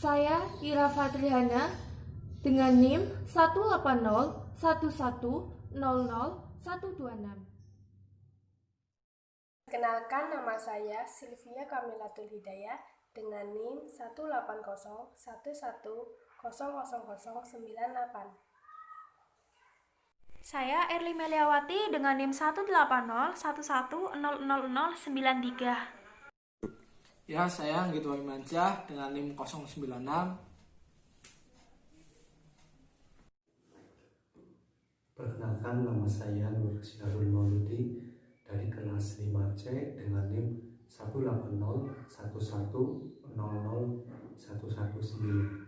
Saya Ira Fatriana dengan NIM 18011000126. Kenalkan, nama saya Sylvia Kamilatul Hidayah dengan NIM 18011000098. Saya Erli Meliawati dengan NIM 18011000093. Ya, saya Anggit Waimansyah dengan NIM 096. Perkenalkan, nama saya Nur Sidarul Mauludi dari kelas 5C dengan NIM 18011000119.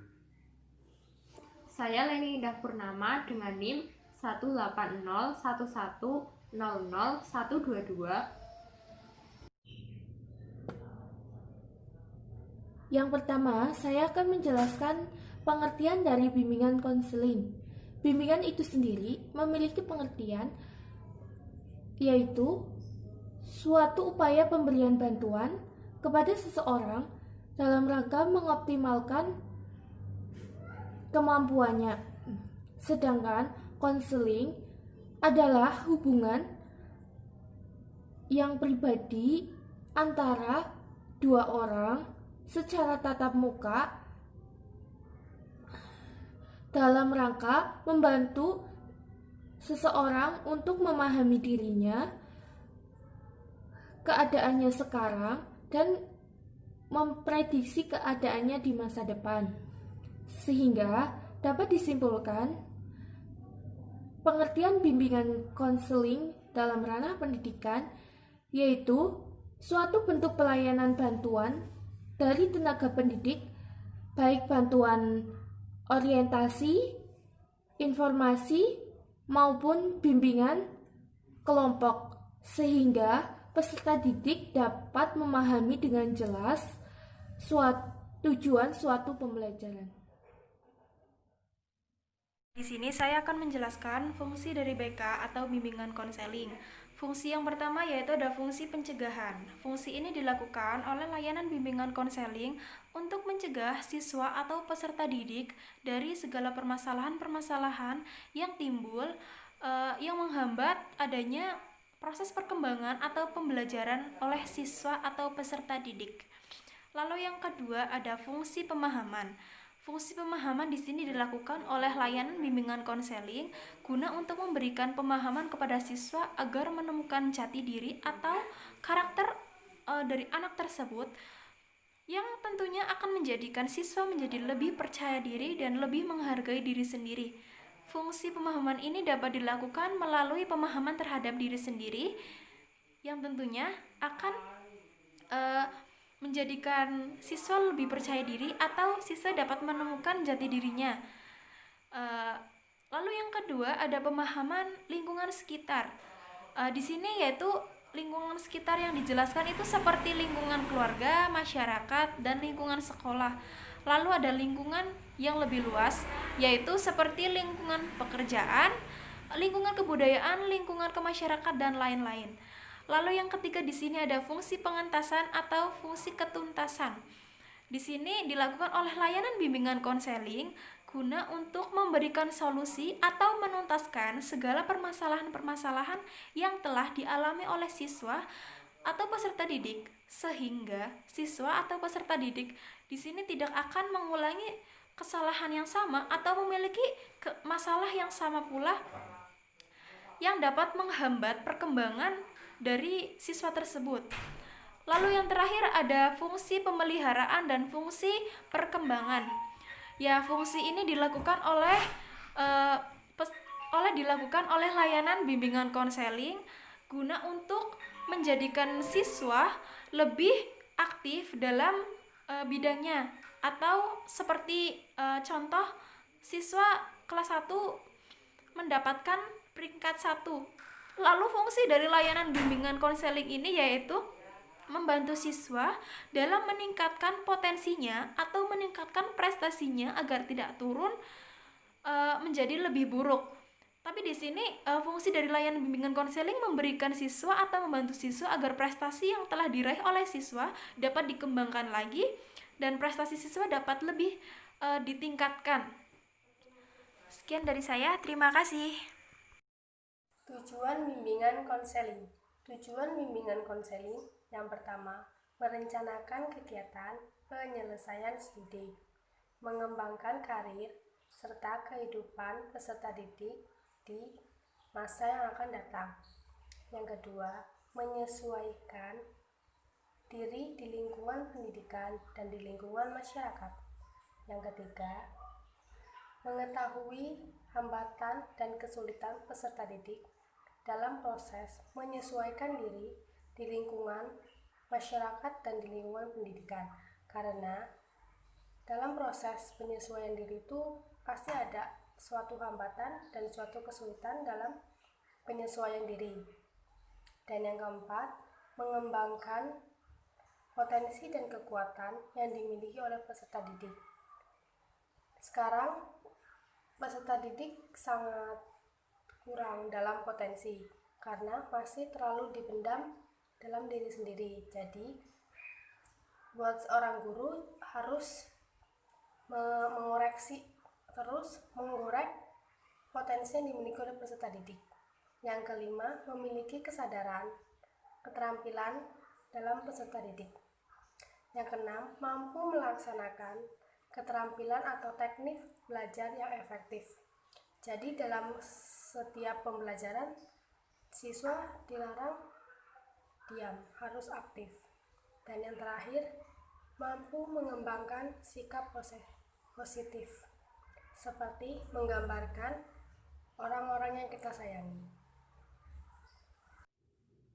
Saya Leni Indah Purnama dengan NIM 18011000122. Yang pertama, saya akan menjelaskan pengertian dari bimbingan konseling. Bimbingan itu sendiri memiliki pengertian, yaitu suatu upaya pemberian bantuan kepada seseorang dalam rangka mengoptimalkan kemampuannya. Sedangkan konseling adalah hubungan yang pribadi antara dua orang secara tatap muka dalam rangka membantu seseorang untuk memahami dirinya, keadaannya sekarang, dan memprediksi keadaannya di masa depan. Sehingga dapat disimpulkan pengertian bimbingan konseling dalam ranah pendidikan yaitu suatu bentuk pelayanan bantuan dari tenaga pendidik, baik bantuan orientasi, informasi, maupun bimbingan kelompok, sehingga peserta didik dapat memahami dengan jelas tujuan suatu pembelajaran. Di sini saya akan menjelaskan fungsi dari BK atau bimbingan konseling. Fungsi yang pertama yaitu ada fungsi pencegahan. Fungsi ini dilakukan oleh layanan bimbingan konseling untuk mencegah siswa atau peserta didik dari segala permasalahan-permasalahan yang timbul yang menghambat adanya proses perkembangan atau pembelajaran oleh siswa atau peserta didik. Lalu yang kedua ada fungsi pemahaman. Fungsi pemahaman di sini dilakukan oleh layanan bimbingan konseling guna untuk memberikan pemahaman kepada siswa agar menemukan jati diri atau karakter dari anak tersebut yang tentunya akan menjadikan siswa menjadi lebih percaya diri dan lebih menghargai diri sendiri. Fungsi pemahaman ini dapat dilakukan melalui pemahaman terhadap diri sendiri yang tentunya akan menjadikan siswa lebih percaya diri atau siswa dapat menemukan jati dirinya. Lalu yang kedua ada pemahaman lingkungan sekitar. Di sini yaitu lingkungan sekitar yang dijelaskan itu seperti lingkungan keluarga, masyarakat, dan lingkungan sekolah. Lalu ada lingkungan yang lebih luas yaitu seperti lingkungan pekerjaan, lingkungan kebudayaan, lingkungan kemasyarakat, dan lain-lain. Lalu yang ketiga di sini ada fungsi pengentasan atau fungsi ketuntasan. Di sini dilakukan oleh layanan bimbingan konseling guna untuk memberikan solusi atau menuntaskan segala permasalahan-permasalahan yang telah dialami oleh siswa atau peserta didik, sehingga siswa atau peserta didik di sini tidak akan mengulangi kesalahan yang sama atau memiliki masalah yang sama pula yang dapat menghambat perkembangan dari siswa tersebut. Lalu yang terakhir ada fungsi pemeliharaan dan fungsi perkembangan. Ya, fungsi ini dilakukan oleh layanan bimbingan konseling guna untuk menjadikan siswa lebih aktif dalam bidangnya, atau seperti contoh siswa kelas 1 mendapatkan peringkat 1. Lalu fungsi dari layanan bimbingan konseling ini yaitu membantu siswa dalam meningkatkan potensinya atau meningkatkan prestasinya agar tidak turun menjadi lebih buruk. Tapi di sini fungsi dari layanan bimbingan konseling memberikan siswa atau membantu siswa agar prestasi yang telah diraih oleh siswa dapat dikembangkan lagi dan prestasi siswa dapat lebih ditingkatkan. Sekian dari saya, terima kasih. Tujuan bimbingan konseling. Tujuan bimbingan konseling yang pertama, merencanakan kegiatan penyelesaian studi, mengembangkan karir serta kehidupan peserta didik di masa yang akan datang. Yang kedua, menyesuaikan diri di lingkungan pendidikan dan di lingkungan masyarakat. Yang ketiga, mengetahui hambatan dan kesulitan peserta didik dalam proses menyesuaikan diri di lingkungan masyarakat dan di lingkungan pendidikan. Karena dalam proses penyesuaian diri itu pasti ada suatu hambatan dan suatu kesulitan dalam penyesuaian diri. Dan yang keempat, mengembangkan potensi dan kekuatan yang dimiliki oleh peserta didik. Sekarang peserta didik sangat kurang dalam potensi karena masih terlalu dipendam dalam diri sendiri. Jadi buat seorang guru harus mengorek potensi yang dimiliki oleh peserta didik. Yang kelima, memiliki kesadaran, keterampilan dalam peserta didik. Yang keenam, mampu melaksanakan keterampilan atau teknik belajar yang efektif. Jadi dalam setiap pembelajaran, siswa dilarang diam, harus aktif. Dan yang terakhir, mampu mengembangkan sikap positif, seperti menggambarkan orang-orang yang kita sayangi.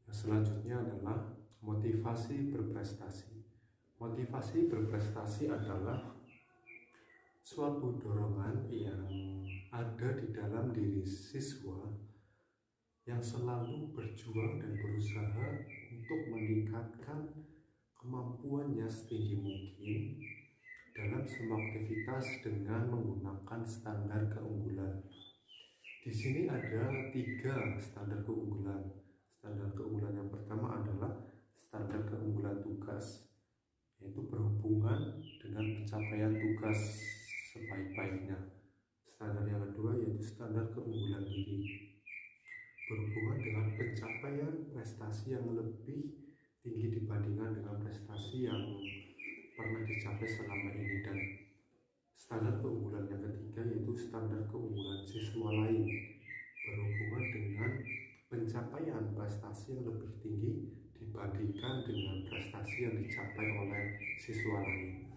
Selanjutnya adalah motivasi berprestasi. Motivasi berprestasi adalah suatu dorongan yang ada di dalam diri siswa yang selalu berjuang dan berusaha untuk meningkatkan kemampuannya setinggi mungkin dalam semua aktivitas dengan menggunakan standar keunggulan. Di sini ada 3 standar keunggulan. Standar keunggulan yang pertama adalah standar keunggulan tugas, yaitu berhubungan dengan pencapaian tugas sebaik-baiknya. Standar yang kedua yaitu standar keunggulan diri, berhubungan dengan pencapaian prestasi yang lebih tinggi dibandingkan dengan prestasi yang pernah dicapai selama ini. Dan standar keunggulan yang ketiga yaitu standar keunggulan siswa lain, berhubungan dengan pencapaian prestasi yang lebih tinggi dibandingkan dengan prestasi yang dicapai oleh siswa lain.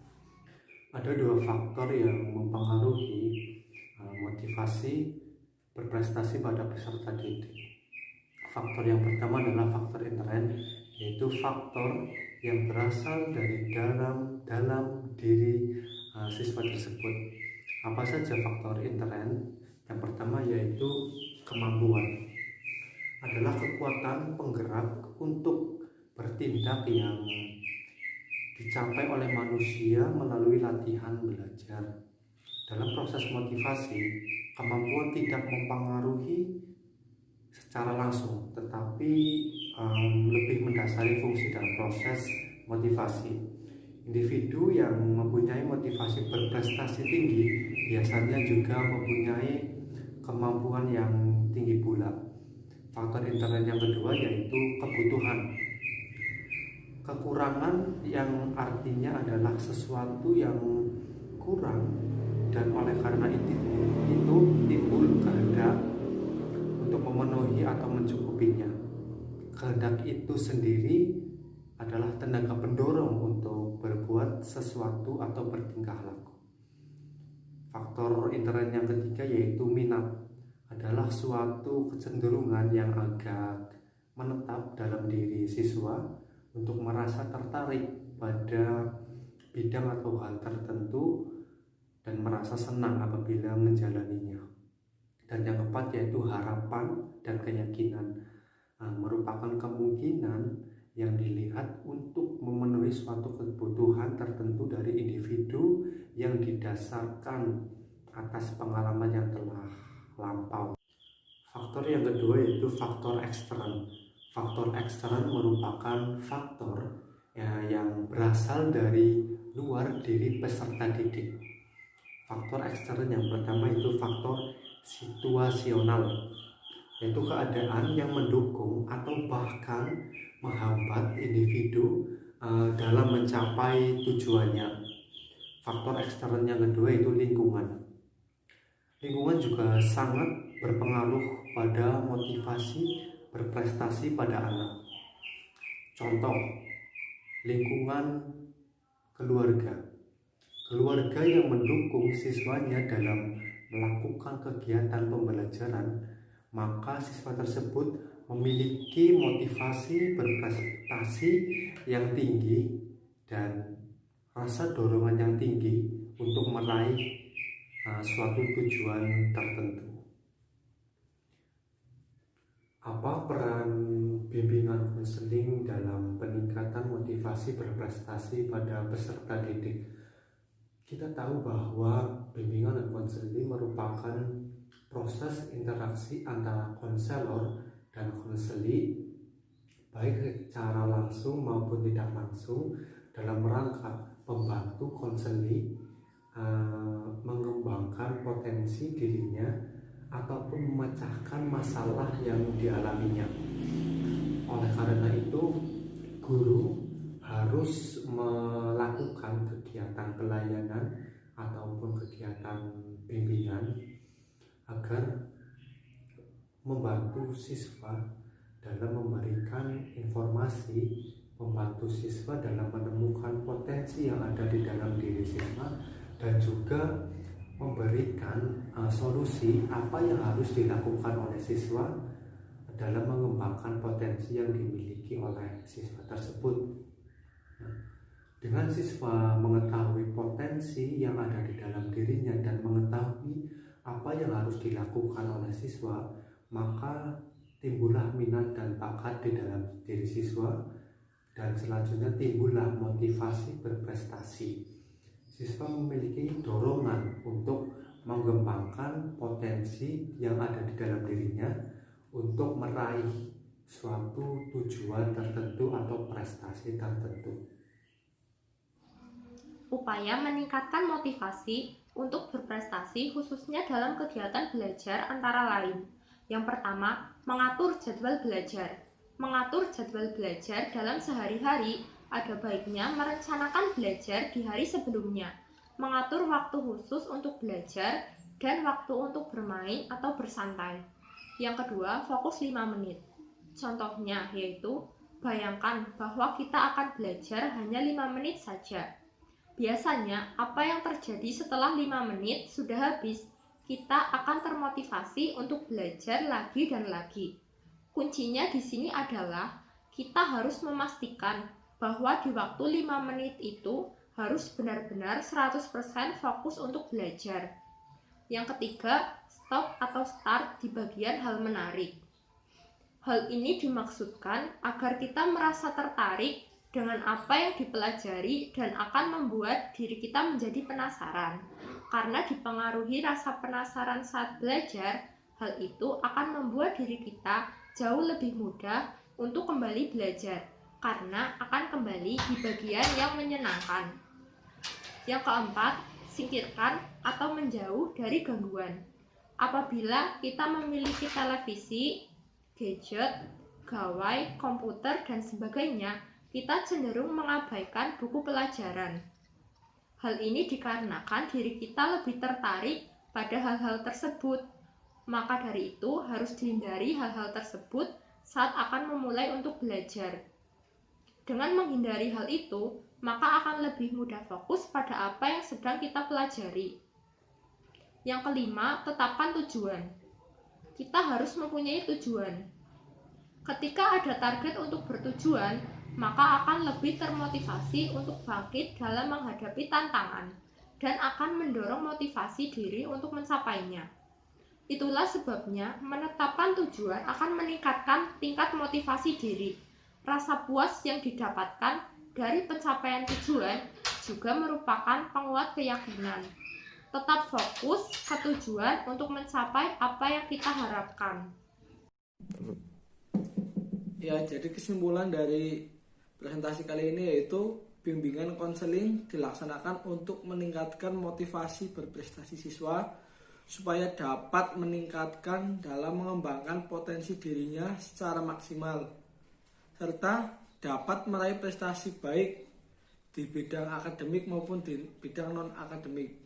Ada 2 faktor yang mempengaruhi motivasi berprestasi pada peserta didik. Faktor yang pertama adalah faktor intern, yaitu faktor yang berasal dari dalam diri siswa tersebut. Apa saja faktor intern? Yang pertama yaitu kemampuan, adalah kekuatan penggerak untuk bertindak yang dicapai oleh manusia melalui latihan belajar. Dalam proses motivasi, kemampuan tidak mempengaruhi secara langsung, tetapi lebih mendasari fungsi dalam proses motivasi. Individu yang mempunyai motivasi berprestasi tinggi biasanya juga mempunyai kemampuan yang tinggi pula. Faktor intern yang kedua yaitu kebutuhan. Kekurangan yang artinya adalah sesuatu yang kurang, dan oleh karena itu timbul kehendak untuk memenuhi atau mencukupinya. Kehendak itu sendiri adalah tenaga pendorong untuk berbuat sesuatu atau bertingkah laku. Faktor intern yang ketiga yaitu minat, adalah suatu kecenderungan yang agak menetap dalam diri siswa untuk merasa tertarik pada bidang atau hal tertentu dan merasa senang apabila menjalaninya. Dan yang keempat yaitu harapan dan keyakinan, merupakan kemungkinan yang dilihat untuk memenuhi suatu kebutuhan tertentu dari individu yang didasarkan atas pengalaman yang telah lampau. Faktor yang kedua yaitu faktor ekstern. Faktor ekstern merupakan faktor yang berasal dari luar diri peserta didik. Faktor ekstern yang pertama itu faktor situasional, yaitu keadaan yang mendukung atau bahkan menghambat individu dalam mencapai tujuannya. Faktor ekstern yang kedua itu lingkungan. Lingkungan juga sangat berpengaruh pada motivasi berprestasi pada anak. Contoh, lingkungan keluarga. Keluarga yang mendukung siswanya dalam melakukan kegiatan pembelajaran, maka siswa tersebut memiliki motivasi berprestasi yang tinggi dan rasa dorongan yang tinggi untuk meraih suatu tujuan tertentu. Apa peran bimbingan konseling dalam peningkatan motivasi berprestasi pada peserta didik? Kita tahu bahwa bimbingan dan konseling merupakan proses interaksi antara konselor dan konseli, baik secara langsung maupun tidak langsung, dalam rangka membantu konseli mengembangkan potensi dirinya ataupun memecahkan masalah yang dialaminya. Oleh karena itu, guru harus melakukan kegiatan pelayanan ataupun kegiatan bimbingan agar membantu siswa dalam memberikan informasi, membantu siswa dalam menemukan potensi yang ada di dalam diri siswa, dan juga memberikan solusi apa yang harus dilakukan oleh siswa dalam mengembangkan potensi yang dimiliki oleh siswa tersebut. Dengan siswa mengetahui potensi yang ada di dalam dirinya dan mengetahui apa yang harus dilakukan oleh siswa, maka timbullah minat dan bakat di dalam diri siswa, dan selanjutnya timbullah motivasi berprestasi. Siswa memiliki dorongan untuk mengembangkan potensi yang ada di dalam dirinya untuk meraih suatu tujuan tertentu atau prestasi tertentu. Upaya meningkatkan motivasi untuk berprestasi khususnya dalam kegiatan belajar antara lain. Yang pertama, mengatur jadwal belajar. Mengatur jadwal belajar dalam sehari-hari, ada baiknya merencanakan belajar di hari sebelumnya, mengatur waktu khusus untuk belajar dan waktu untuk bermain atau bersantai. Yang kedua, fokus 5 menit. Contohnya yaitu, bayangkan bahwa kita akan belajar hanya 5 menit saja. Biasanya, apa yang terjadi setelah 5 menit sudah habis, kita akan termotivasi untuk belajar lagi dan lagi. Kuncinya di sini adalah kita harus memastikan bahwa di waktu 5 menit itu harus benar-benar 100% fokus untuk belajar. Yang ketiga, stop atau start di bagian hal menarik. Hal ini dimaksudkan agar kita merasa tertarik dengan apa yang dipelajari dan akan membuat diri kita menjadi penasaran. Karena dipengaruhi rasa penasaran saat belajar, hal itu akan membuat diri kita jauh lebih mudah untuk kembali belajar, karena akan kembali di bagian yang menyenangkan. Yang keempat, singkirkan atau menjauh dari gangguan. Apabila kita memiliki televisi, gadget, gawai, komputer, dan sebagainya, kita cenderung mengabaikan buku pelajaran. Hal ini dikarenakan diri kita lebih tertarik pada hal-hal tersebut. Maka dari itu harus dihindari hal-hal tersebut saat akan memulai untuk belajar. Dengan menghindari hal itu, maka akan lebih mudah fokus pada apa yang sedang kita pelajari. Yang kelima, tetapkan tujuan. Kita harus mempunyai tujuan. Ketika ada target untuk bertujuan, maka akan lebih termotivasi untuk bangkit dalam menghadapi tantangan dan akan mendorong motivasi diri untuk mencapainya. Itulah sebabnya menetapkan tujuan akan meningkatkan tingkat motivasi diri. Rasa puas yang didapatkan dari pencapaian tujuan juga merupakan penguat keyakinan. Tetap fokus ke tujuan untuk mencapai apa yang kita harapkan. Ya, jadi kesimpulan dari presentasi kali ini yaitu bimbingan konseling dilaksanakan untuk meningkatkan motivasi berprestasi siswa supaya dapat meningkatkan dalam mengembangkan potensi dirinya secara maksimal serta dapat meraih prestasi baik di bidang akademik maupun di bidang non-akademik.